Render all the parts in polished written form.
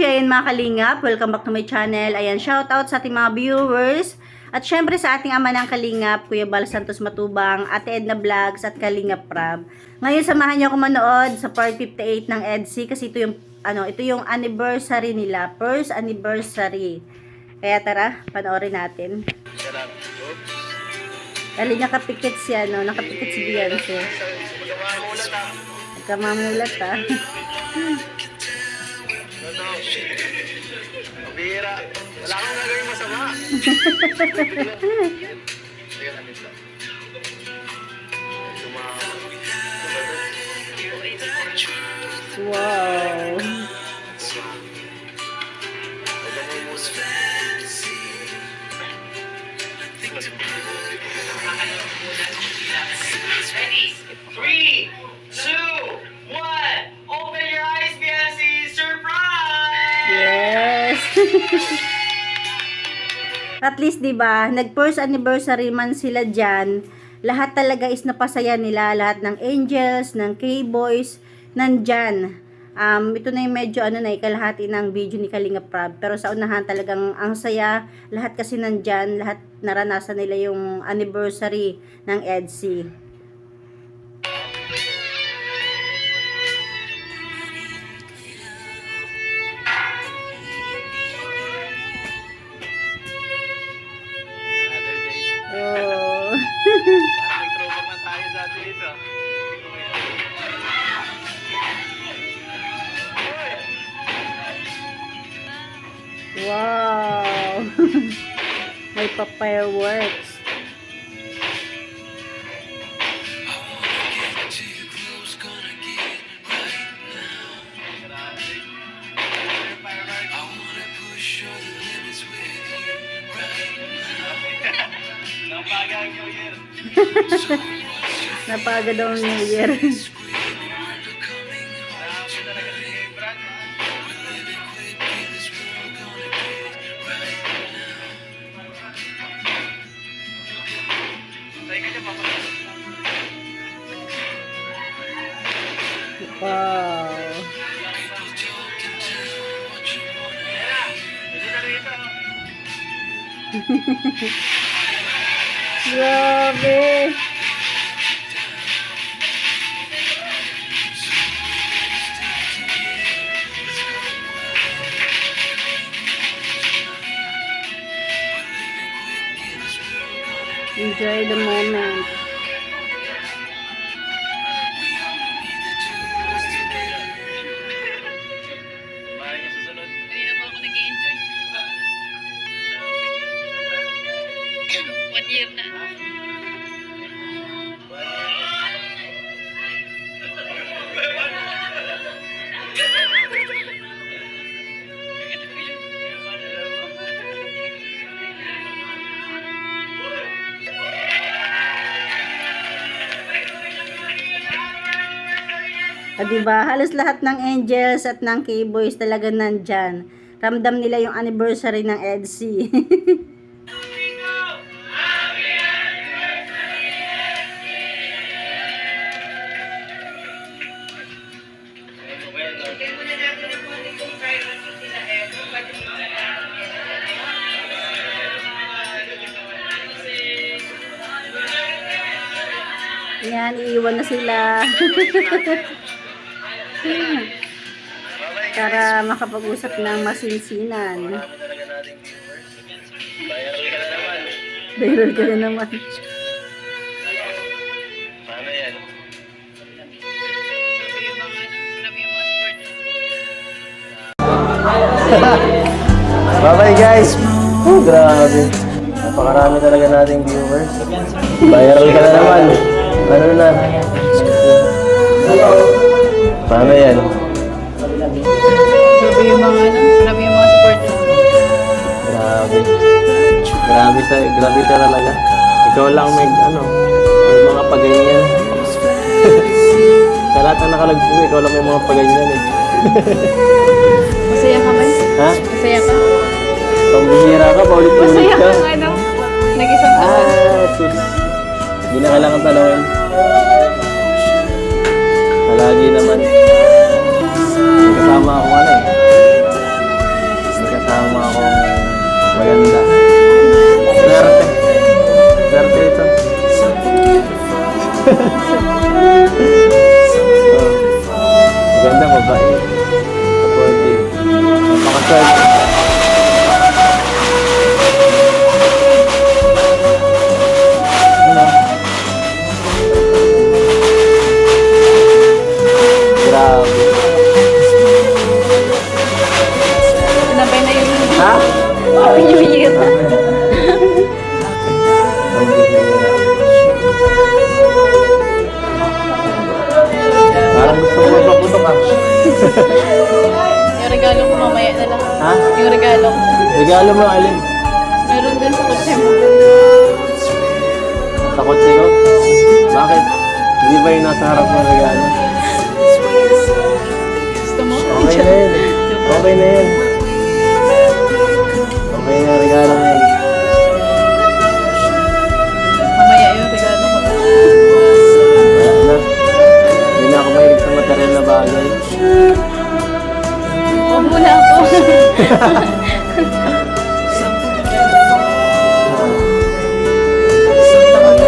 morning mga kalingap. Welcome back to my channel. Ayan, shoutout sa ating mga viewers. At syempre sa ating ama ng kalingap, Kuya Bal Santos Matubang, Ate Edna Vlogs at Kalingap Prab. Ngayon samahan niyo ako manood sa part 58 ng EDC kasi ito yung anniversary nila. First anniversary. Kaya tara, panoorin natin. Dali nakapikit siya, nakapikit si Beyonce. Nagkamamulat ha. Bira. Wala kang gagawin masama. Wow. Ready? 3, 2, 1. Open your eyes, Beyonce. Surprise! Yes. At least 'di ba, nag-first anniversary man sila diyan, lahat talaga is napasaya nila, lahat ng angels, ng K-boys nandyan. Ito na yung medyo kalahati ng video ni Kalingap Prab, pero sa unahan talagang ang saya, lahat kasi nandyan, lahat naranasan nila yung anniversary ng EDC. Oh. Parang throwback na tayo dati dito. Wow. May pa-fireworks. Napagang New Year. Napaga daw ang New Year. Namin talaga si Brad. Tayo ka dyan, papa. Wow. Hindi na rito. Grabe. Enjoy the moment. Bahay niya susunod. Kanina pa ako nag-i-enjoy. 1 year na. Diba? Halos lahat ng angels at ng K-boys talaga nandyan. Ramdam nila yung anniversary ng EDC. Yan, iiwan na sila. Para makapag-usap ng masinsinan. Marami talaga nating viewers. Viral ka na naman. Viral ka na naman. Paano yan? Grabe yung mga support. Bye-bye guys! Oh, grabe. Napakarami talaga nating viewers. Viral ka na naman. Ano na? Paano yan? Grabe yung mga support. Grabe. Grabe ka talaga. Ikaw lang may mga paganyan. Sa lahat na nakalag ko, ikaw lang may mga paganyan eh. Masaya ka ba? Ha? Masaya ka? Pambihira ka, paulit-ulit Masaya ka. ka nag-isang taon. Sus. Hindi na kailangan tanongin. Palagi naman. May kasama ako Maganda, mabait. Supportive. Napakaswerte. Ano? Grabe. Sinabay na yun. Ha? Happy New Year. Parang gusto ko magpaputok ah. Yung regalo ko mamaya na lang. Ha? Yung regalo ko. Regalo mo, Alin? Meron din sa kotse mo. Sa kotse ko? Bakit? Hindi ba yung nasa harap mo regalo? Gusto mo? Okay na yun. Okay na yun. Okay na yung regalo na yun. Mamaya yung regalo ko. Wala na. Hindi na ako mahilig sa material na bagay. Huwag muna ako.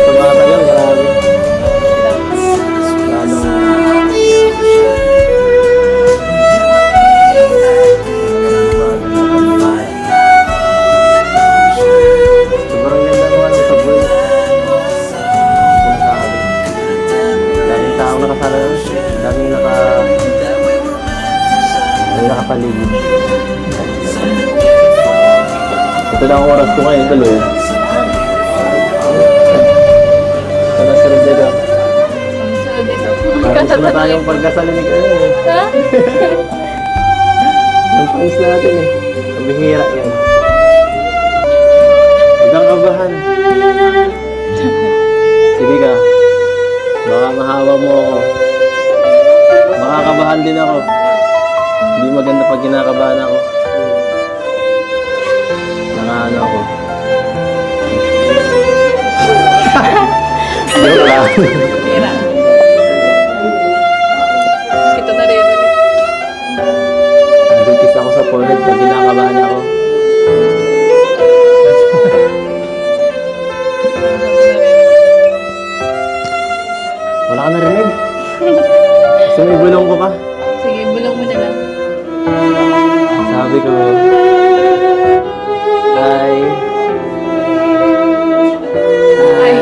Tumatagal, grabe. Lalong... Sobrang ganda naman ng sabon. Daming taong nakasala doon. Daming nakapaligid. Ito lang ang oras ko ngayon, tuloy. Ito na sunod dito. Ang sunod dito. Parang gusto na tayong pagkasalin ni Kayo eh. Ha? Ang pangis natin eh. Ang bihira yan. Huwag kang kabahan. Sige ka. Baka mahawa mo ako. Makakabahan din ako. Hindi maganda pag kinakabahan ako. Nakaano ako. Joke lang. Tira. Ito na rin. Nagkikis ako sa forehead pag kinakabahan ako. Wala ka narinig? Gusto mo ibulong ko pa? Sige, bulong mo na lang. Sabi ko, Hi. Hi.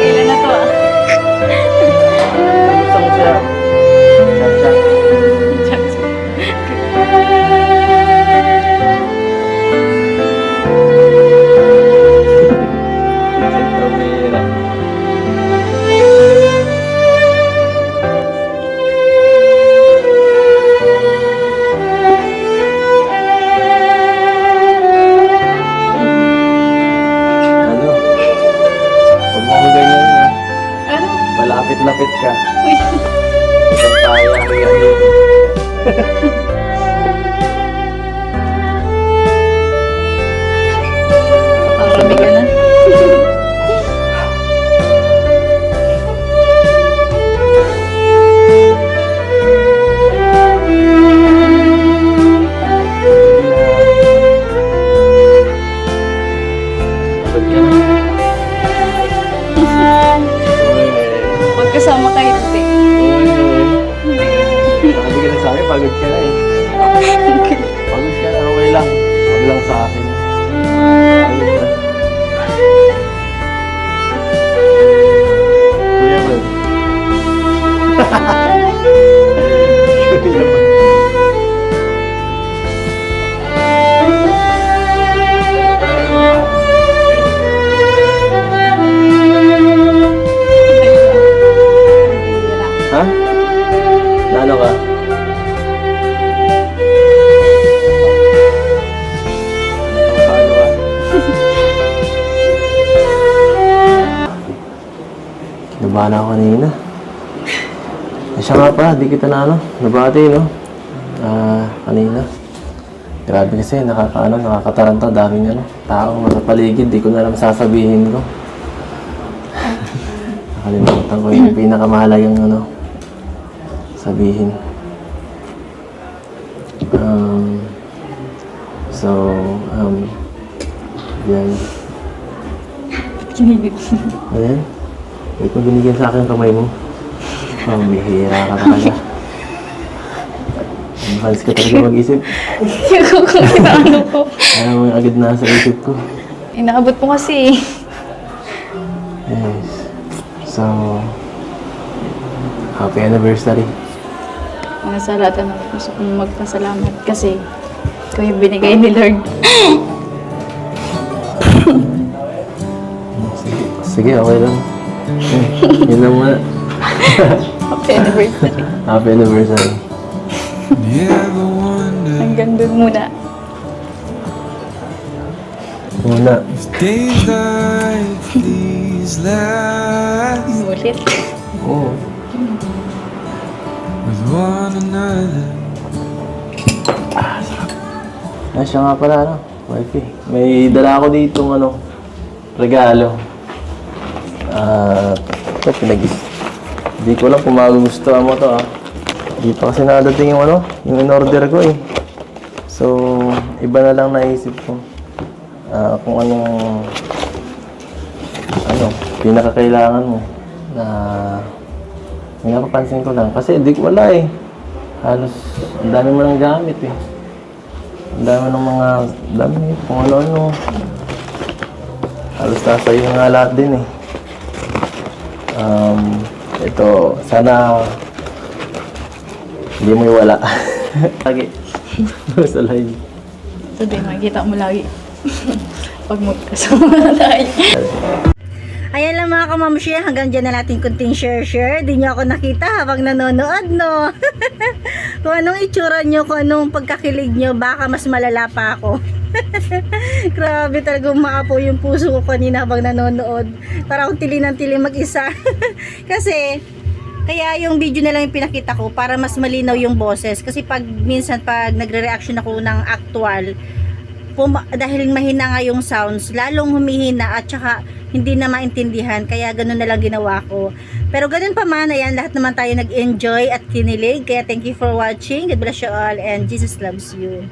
Ilan na to ah? Gusto ko siya. Chat-chat. Pabira. Ano? Huwag mo ako ganyan na. Ano? Malapit-lapit ka. Uy. Isang tayo ang ganyan. Marami ka na. Pagod ka na. Magkasama kayo dito eh. Sabi ka na sa akin, pagod ka na eh. Pagod ka na, okay lang. Huwag lang sa akin. Pagod ka. Kuya ba? Kuya ba? Ha? Ano ka? Paano ka? Kinabahan ako kanina. Siya nga pala, di kita na nabati, no? Kanina. Grabe kasi, nakakataranta, daming tao sa paligid, di ko na alam sasabihin ko. Nakalimutan ko yung pinakamahalagang sabihin. Yan. Kinigit. Ayan. Wait mo binigyan sa akin yung kamay mo. Bihira ka talaga. Advance ka talaga mag-isip. Hindi ko kung inaano ko. Ano mo yung agad nasa isip ko. Inaabot mo kasi. Yes. So, happy anniversary. Mga sa lahat na gusto kong magpasalamat kasi ikaw yung binigay ni Lord. Sige, okay lang. Yun lang muna. Happy anniversary. Happy anniversary. Hanggang doon muna. Muna. Days like these last Ulit. Oo. with one another. Ay, siya nga pala, Wifey. May dala ako ditong regalo. Ito, Hindi ko lang kung magugustuhan mo to, Hindi pa kasi nakadating yung yung in-order ko, eh. So, iba na lang naisip ko. Kung pinakakailangan mo. May napapansin ko lang. Kasi wala, eh. Halos, ang dami mo nang gamit, eh. Ang dami kung ano-ano. Halos nasa iyo nga lahat din, eh. Ito, sana hindi mo iwala. Lagi. Sa live. Sabi, makikita mo lagi. Pag magkasama tayo. Ayan lang mga kamamshi, hanggang dyan na natin kunting share. Di nyo ako nakita habang nanonood, no? Kung anong itsura nyo, kung anong pagkakilig nyo, baka mas malala pa ako. Grabe talaga, umaapo yung puso ko kanina habang nanonood. Para akong tili ng tili mag-isa. Kasi, kaya yung video na lang yung pinakita ko para mas malinaw yung boses. Kasi minsan pag nagre-reaction ako ng actual, dahil mahina nga yung sounds, lalong humihina at saka hindi na maintindihan. Kaya ganun na lang ginawa ko. Pero ganun pa man, ayan, lahat naman tayo nag-enjoy at kinilig. Kaya thank you for watching. God bless you all and Jesus loves you.